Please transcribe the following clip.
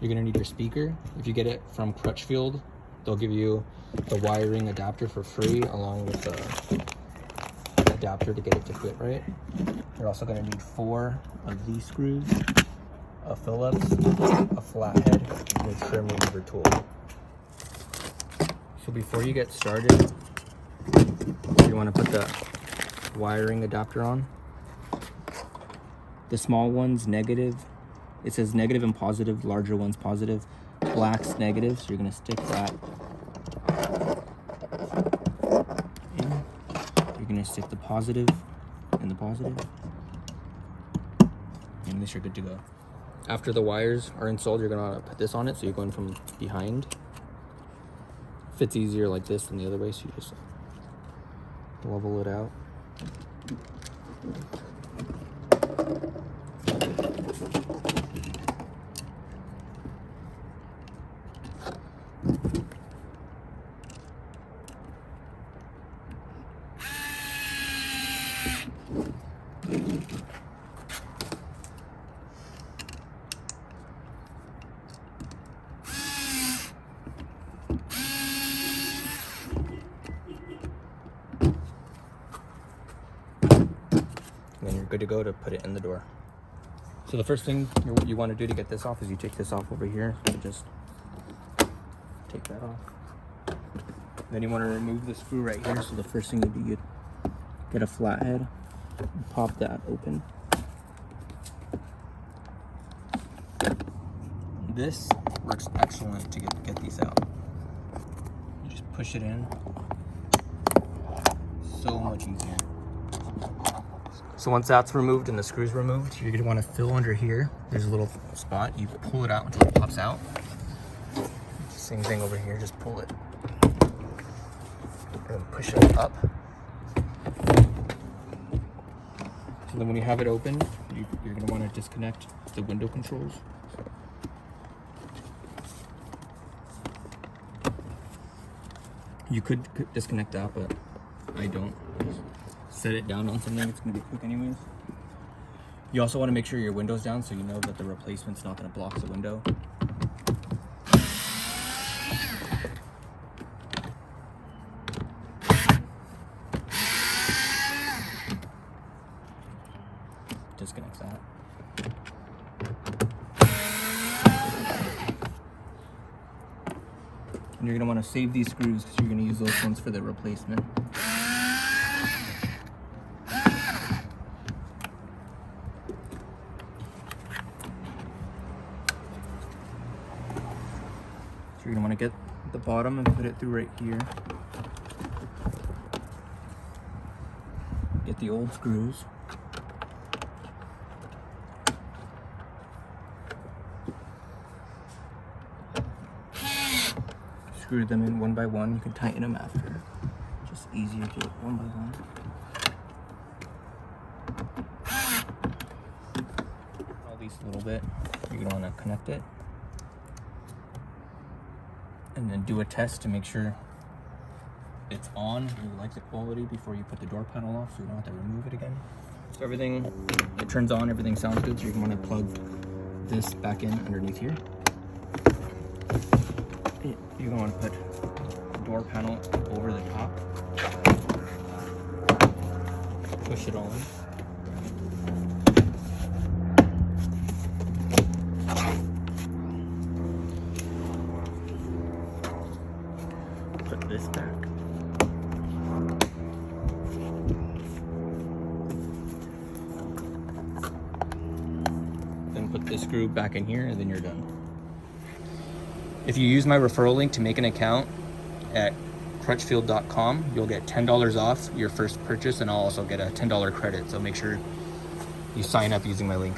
you're gonna need your speaker. If you get it from Crutchfield, they'll give you the wiring adapter for free along with the adapter to get it to fit right. You're also gonna need 4 of these screws, a Phillips, a flathead, and a trim remover tool. So before you get started, you want to put the wiring adapter on. The small one's negative. It says negative and positive, larger one's positive. Black's negative, so you're going to stick that in. You're going to stick the positive in the positive. And this, you're good to go. After the wires are installed, you're going to put this on it, so you're going from behind. Fits easier like this than the other way, so you just level it out. And then you're good to go to put it in the door. So the first thing you want to do to get this off is you take this off over here. So just take that off. Then you want to remove the screw right here. So the first thing you do, you get a flathead and pop that open. This works excellent to get these out. You just push it in. So much easier. So once that's removed and the screw's removed, you're gonna wanna fill under here. There's a little spot. You pull it out until it pops out. Same thing over here, just pull it. And push it up. So then when you have it open, you're gonna wanna disconnect the window controls. You could disconnect that, but I don't. Set it down on something, it's gonna be quick anyways. You also wanna make sure your window's down so you know that the replacement's not gonna block the window. Disconnects that. And you're gonna wanna save these screws because you're gonna use those ones for the replacement. So you're gonna wanna get the bottom and put it through right here. Get the old screws. Screw them in one by one. You can tighten them after. Just easier to do it one by one. At least a little bit. You're gonna wanna connect it. And then do a test to make sure it's on, you like the quality before you put the door panel off so you don't have to remove it again. So everything, it turns on, everything sounds good, so you're gonna plug this back in underneath here. You're gonna wanna put the door panel over the top. Push it all in. Put this back. Then put this screw back in here and then you're done. If you use my referral link to make an account at crutchfield.com, you'll get $10 off your first purchase and I'll also get a $10 credit. So make sure you sign up using my link.